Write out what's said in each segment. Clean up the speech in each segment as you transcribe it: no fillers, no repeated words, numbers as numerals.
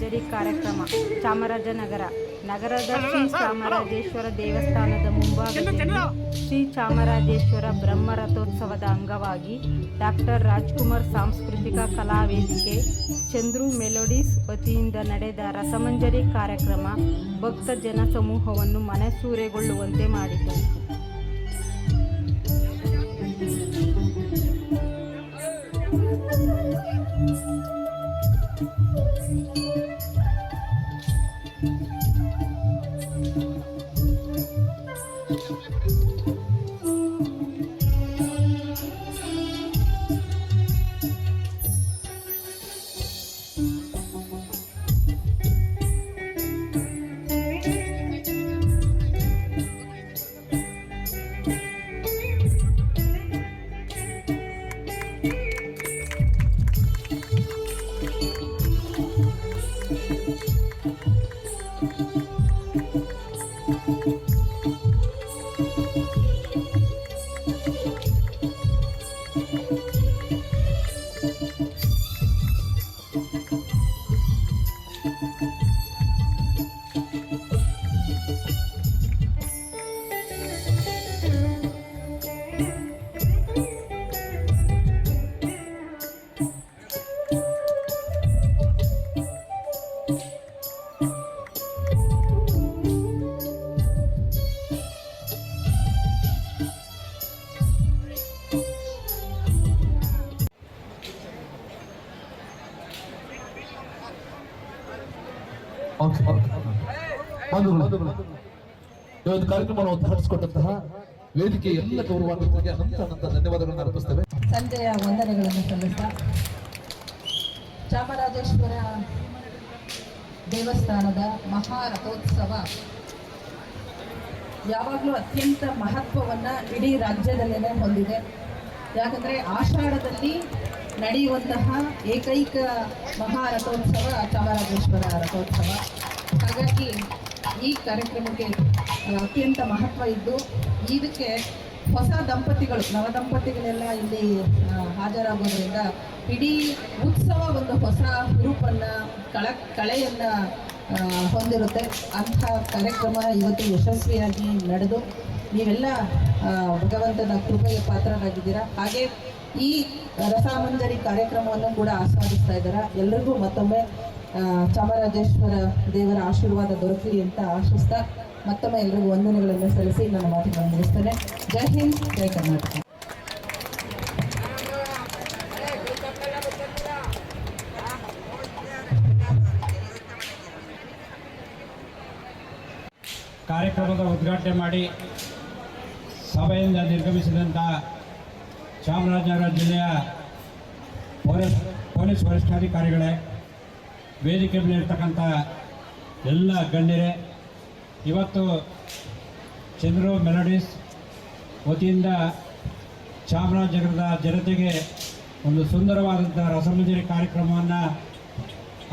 ರಸಮಂಜರಿ ಕಾರ್ಯಕ್ರಮ ಚಾಮರಾಜನಗರ ನಗರದ ಶ್ರೀ ಚಾಮರಾಜೇಶ್ವರ ದೇವಸ್ಥಾನದ ಮುಂಭಾಗದಲ್ಲಿ ಶ್ರೀ ಚಾಮರಾಜೇಶ್ವರ ಬ್ರಹ್ಮರಥೋತ್ಸವದ ಅಂಗವಾಗಿ ಡಾಕ್ಟರ್ ರಾಜ್ಕುಮಾರ್ ಸಾಂಸ್ಕೃತಿಕ ಕಲಾವೇದಿಕೆ ಚಂದ್ರು ಮೆಲೋಡೀಸ್ ವತಿಯಿಂದ ನಡೆದ ರಸಮಂಜರಿ ಕಾರ್ಯಕ್ರಮ ಭಕ್ತ ಜನಸಮೂಹವನ್ನು ಮನಸೂರೆಗೊಳ್ಳುವಂತೆ ಮಾಡಿತು. ಇವತ್ತು ಕಾರ್ಯಕ್ರಮವನ್ನು ಉದ್ಘಾಟಿಸಿಕೊಟ್ಟಂತಹ ವೇದಿಕೆ ಎಲ್ಲ ಗೌರವಾನ್ವಿತರಿಗೆ ಅನಂತ ಧನ್ಯವಾದಗಳನ್ನು ಅರ್ಪಿಸ್ತೇವೆ. ಸಂಜೆಯ ವಂದನೆಗಳನ್ನು ಸಲ್ಲಿಸ್ತಾ ಚಾಮರಾಜೇಶ್ವರ ದೇವಸ್ಥಾನದ ಮಹಾರಥೋತ್ಸವ ಯಾವಾಗಲೂ ಅತ್ಯಂತ ಮಹತ್ವವನ್ನು ಇಡೀ ರಾಜ್ಯದಲ್ಲೇ ಹೊಂದಿದೆ. ಯಾಕಂದರೆ ಆಷಾಢದಲ್ಲಿ ನಡೆಯುವಂತಹ ಏಕೈಕ ಮಹಾರಥೋತ್ಸವ ಚಾಮರಾಜೇಶ್ವರ ರಥೋತ್ಸವ. ಹಾಗಾಗಿ ಈ ಕಾರ್ಯಕ್ರಮಕ್ಕೆ ಅತ್ಯಂತ ಮಹತ್ವ ಇದ್ದು ಇದಕ್ಕೆ ಹೊಸ ದಂಪತಿಗಳು ನವದಂಪತಿಗಳೆಲ್ಲ ಇಲ್ಲಿ ಹಾಜರಾಗೋದ್ರಿಂದ ಇಡೀ ಉತ್ಸವ ಒಂದು ಹೊಸ ರೂಪನ್ನು ಕಳೆಯನ್ನು ಹೊಂದಿರುತ್ತೆ. ಅಂಥ ಕಾರ್ಯಕ್ರಮ ಇವತ್ತು ಯಶಸ್ವಿಯಾಗಿ ನಡೆದು ನೀವೆಲ್ಲ ಭಗವಂತನ ಕೃಪೆಗೆ ಪಾತ್ರರಾಗಿದ್ದೀರಾ. ಹಾಗೆ ಈ ರಸಮಂಜರಿ ಕಾರ್ಯಕ್ರಮವನ್ನು ಕೂಡ ಆಸ್ವಾದಿಸ್ತಾ ಇದ್ದೀರಾ. ಎಲ್ಲರಿಗೂ ಮತ್ತೊಮ್ಮೆ ಚಾಮರಾಜೇಶ್ವರ ದೇವರ ಆಶೀರ್ವಾದ ದೊರಕಲಿ ಅಂತ ಆಶಿಸ್ತಾ ಮತ್ತೊಮ್ಮೆ ಎಲ್ಲರಿಗೂ ವಂದನೆಗಳನ್ನು ಸಲ್ಲಿಸಿ ನನ್ನ ಮಾತುಗಳನ್ನು ಮುಗಿಸ್ತೇನೆ. ಜೈ ಹಿಂದ್, ಜೈ ಕರ್ನಾಟಕ. ಕಾರ್ಯಕ್ರಮದ ಉದ್ಘಾಟನೆ ಮಾಡಿ ಸಭೆಯಿಂದ ನಿರ್ಗಮಿಸಿದಂಥ ಚಾಮರಾಜನಗರ ಜಿಲ್ಲೆಯ ಪೊಲೀಸ್ ವರಿಷ್ಠಾಧಿಕಾರಿಗಳೇ, ವೇದಿಕೆ ಮೇಲಿರ್ತಕ್ಕಂಥ ಎಲ್ಲ ಗಣ್ಯರೇ, ಇವತ್ತು ಚಂದ್ರು ಮೆಲೋಡೀಸ್ ವತಿಯಿಂದ ಚಾಮರಾಜನಗರದ ಜನತೆಗೆ ಒಂದು ಸುಂದರವಾದಂಥ ರಸಮಂಜರಿ ಕಾರ್ಯಕ್ರಮವನ್ನು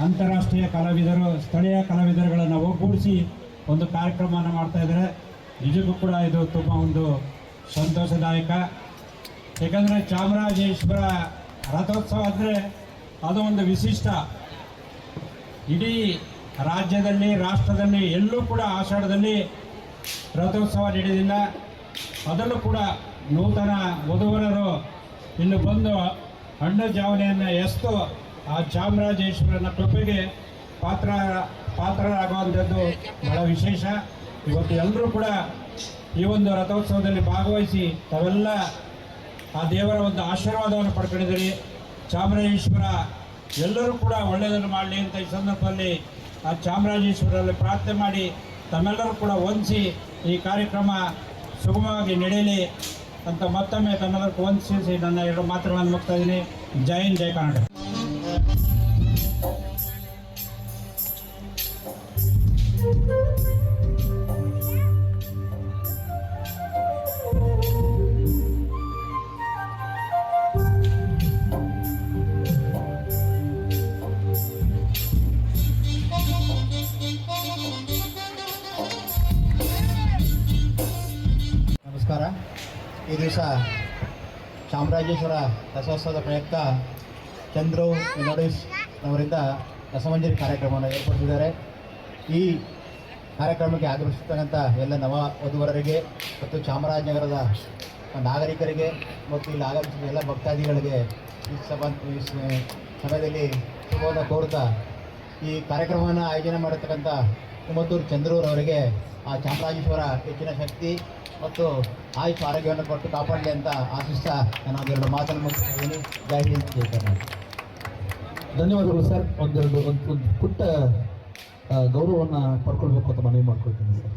ಅಂತಾರಾಷ್ಟ್ರೀಯ ಕಲಾವಿದರು ಸ್ಥಳೀಯ ಕಲಾವಿದರುಗಳನ್ನು ಒಗ್ಗೂಡಿಸಿ ಒಂದು ಕಾರ್ಯಕ್ರಮವನ್ನು ಮಾಡ್ತಾಯಿದ್ದಾರೆ. ನಿಜಕ್ಕೂ ಕೂಡ ಇದು ತುಂಬ ಒಂದು ಸಂತೋಷದಾಯಕ. ಏಕೆಂದರೆ ಚಾಮರಾಜೇಶ್ವರ ರಥೋತ್ಸವ ಅಂದರೆ ಅದು ಒಂದು ವಿಶಿಷ್ಟ. ಇಡೀ ರಾಜ್ಯದಲ್ಲಿ ರಾಷ್ಟ್ರದಲ್ಲಿ ಎಲ್ಲೂ ಕೂಡ ಆಷಾಢದಲ್ಲಿ ರಥೋತ್ಸವ ನಡೆಯೋದಿಲ್ಲ. ಅದರಲ್ಲೂ ಕೂಡ ನೂತನ ವಧುವರರು ಇಲ್ಲಿ ಬಂದು ಹಣ್ಣು ಜಾವನೆಯನ್ನು ಎಸ್ತು ಆ ಚಾಮರಾಜೇಶ್ವರನ ಕೃಪೆಗೆ ಪಾತ್ರರಾಗುವಂಥದ್ದು ಬಹಳ ವಿಶೇಷ. ಇವತ್ತು ಎಲ್ಲರೂ ಕೂಡ ಈ ಒಂದು ರಥೋತ್ಸವದಲ್ಲಿ ಭಾಗವಹಿಸಿ ತಾವೆಲ್ಲ ಆ ದೇವರ ಒಂದು ಆಶೀರ್ವಾದವನ್ನು ಪಡ್ಕೊಂಡಿದ್ದೀರಿ. ಚಾಮರಾಜೇಶ್ವರ ಎಲ್ಲರೂ ಕೂಡ ಒಳ್ಳೆಯದನ್ನು ಮಾಡಲಿ ಅಂತ ಈ ಸಂದರ್ಭದಲ್ಲಿ ಆ ಚಾಮರಾಜೇಶ್ವರಲ್ಲಿ ಪ್ರಾರ್ಥನೆ ಮಾಡಿ ತಮ್ಮೆಲ್ಲರೂ ಕೂಡ ವಂದಿಸಿ ಈ ಕಾರ್ಯಕ್ರಮ ಸುಗಮವಾಗಿ ನಡೆಯಲಿ ಅಂತ ಮತ್ತೊಮ್ಮೆ ತಮ್ಮೆಲ್ಲರಿಗೂ ವಂದಿಸಿ ನನ್ನ ಎರಡು ಮಾತುಗಳನ್ನು ಮುಗ್ತಾ ಇದ್ದೀನಿ. ಜೈ ಹಿಂದ್, ಜೈ ಕರ್ನಾಟಕ. ನಮಸ್ಕಾರ. ಈ ದಿವಸ ಚಾಮರಾಜೇಶ್ವರ ರಥೋತ್ಸವದ ಪ್ರಯುಕ್ತ ಚಂದ್ರು ಮೆಲೋಡೀಸ್ ಅವರಿಂದ ರಸಮಂಜರಿ ಕಾರ್ಯಕ್ರಮವನ್ನು ಏರ್ಪಡಿಸಿದ್ದಾರೆ. ಈ ಕಾರ್ಯಕ್ರಮಕ್ಕೆ ಆಗಮಿಸಿರ್ತಕ್ಕಂಥ ಎಲ್ಲ ನವ ವಧುವರರಿಗೆ ಮತ್ತು ಚಾಮರಾಜನಗರದ ನಾಗರಿಕರಿಗೆ ಮತ್ತು ಇಲ್ಲಿ ಆಗಮಿಸಿದ ಎಲ್ಲ ಭಕ್ತಾದಿಗಳಿಗೆ ಈ ಸಮಯದಲ್ಲಿ ಶುಭವನ್ನು ಕೋರುತ್ತಾ ಈ ಕಾರ್ಯಕ್ರಮವನ್ನು ಆಯೋಜನೆ ಮಾಡಿರ್ತಕ್ಕಂಥ ಕುಮತ್ತೂರು ಚಂದ್ರೂರವರಿಗೆ ಆ ಚಾಮರಾಜೇಶ್ವರ ಹೆಚ್ಚಿನ ಶಕ್ತಿ ಮತ್ತು ಆಯುಷ್ ಆರೋಗ್ಯವನ್ನು ಕೊಟ್ಟು ಕಾಪಾಡಲಿ ಅಂತ ಆಶಿಸ್ತಾ ನಾನು ಒಂದೆರಡು ಮಾತನ್ನು ಮುಗಿಸ್ತಿದ್ದೀನಿ. ಜೈ ಹಿಂದ್, ಜೈ ಕರ್ನಾಟಕ. ಧನ್ಯವಾದಗಳು ಸರ್. ಒಂದು ಪುಟ್ಟ ಗೌರವವನ್ನು ಪಡ್ಕೊಳ್ಬೇಕು ಅಂತ ಮನವಿ ಮಾಡ್ಕೊಳ್ತೀನಿ ಸರ್.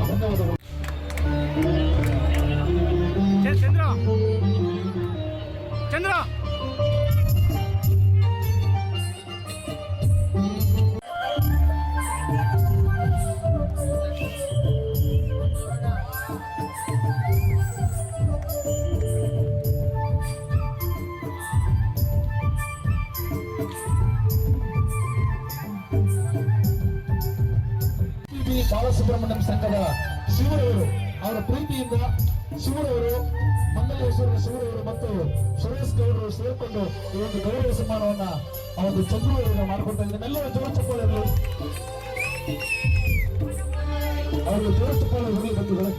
ಧನ್ಯವಾದಗಳು. ಚಂದ್ರ ಬಾಲಸುಬ್ರಹ್ಮಣ್ಯಂ ಸಂಘದ ಶಿವರವರು ಅವರ ಪ್ರೀತಿಯಿಂದ ಶಿವರವರು, ಮಂಗಲೇಶ್ವರ ಶಿವರವರು ಮತ್ತು ಸುರೇಶ್ ಗೌಡರು ಸೇರಿಕೊಂಡು ಈ ಒಂದು ಗೌರವ ಸನ್ಮಾನವನ್ನ ಆ ಒಂದು ಚಂದ್ರವರಿಂದ ಮಾಡಿಕೊಡ್ತಾ ಇದ್ದಾರೆ. ಎಲ್ಲರೂ ಜೋರ ಚಪ್ಪಾಳೆ ಇರಲಿ, ಅವರು ಜೋರ ಚಪ್ಪಾಳೆ ಇರಲಿ ಬಂಧುಗಳೇ.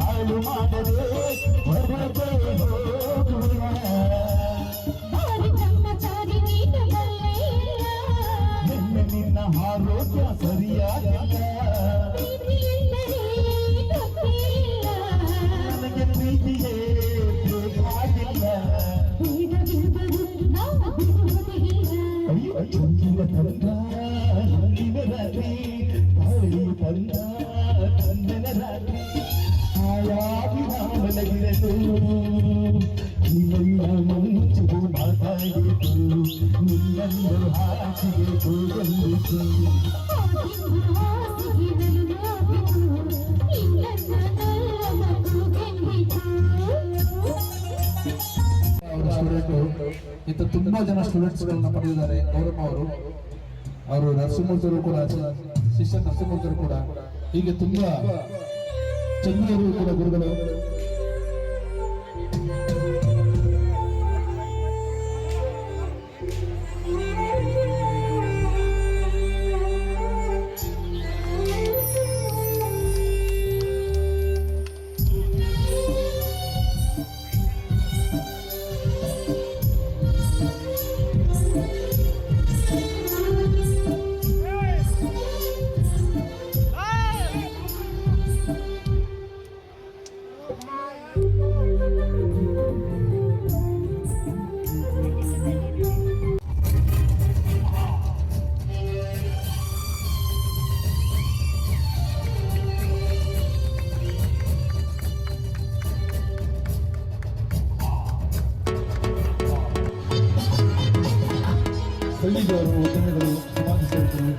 ಹಾಳು ಮಾಡದೆ ಹೊರಗೆ ಹೋಗುವ ನಿನ್ನ ಆರೋಗ್ಯ ಸರಿಯಾಗಿಲ್ಲ, ನನಗೆ ಪ್ರೀತಿಯೇ ಬೇಕಾಗಿಲ್ಲ. ಚಂದಿರ ತಂದ ಹಳ್ಳಿನ ರಾತ್ರಿ, ಹಳ್ಳಿ ತಂದ ತಂದನ ರಾತ್ರಿ, ಹಾಯಾಗಿ ಮಲಗಿರಲು ನಿನ್ನ ಮುಂಚೆ ಮಾತಾಡಿತು, ನಿನ್ನನ್ನು ಹಾಸಿಗೆ ಕೂಗಲಿತು. ಇಂಥ ತುಂಬಾ ಜನ ಸ್ಟೂಡೆಂಟ್ಸ್ಗಳನ್ನ ಪಡೆದಿದ್ದಾರೆ. ಗೌರಮ್ಮ ಅವರು ನರಸಿಂಹಮೂರ್ತಿಯವರು ಕೂಡ, ಶಿಷ್ಯ ನರಸಿಂಹಮೂರ್ತಿಯವರು ಕೂಡ, ಹೀಗೆ ತುಂಬಾ ಚಂದ್ರರು ಕೂಡ ಗುರುಗಳು. ಹಳ್ಳಿದವರು, ಉದ್ಯಮಿಗಳು, ಸಮಾಜ ಸೇವಕರು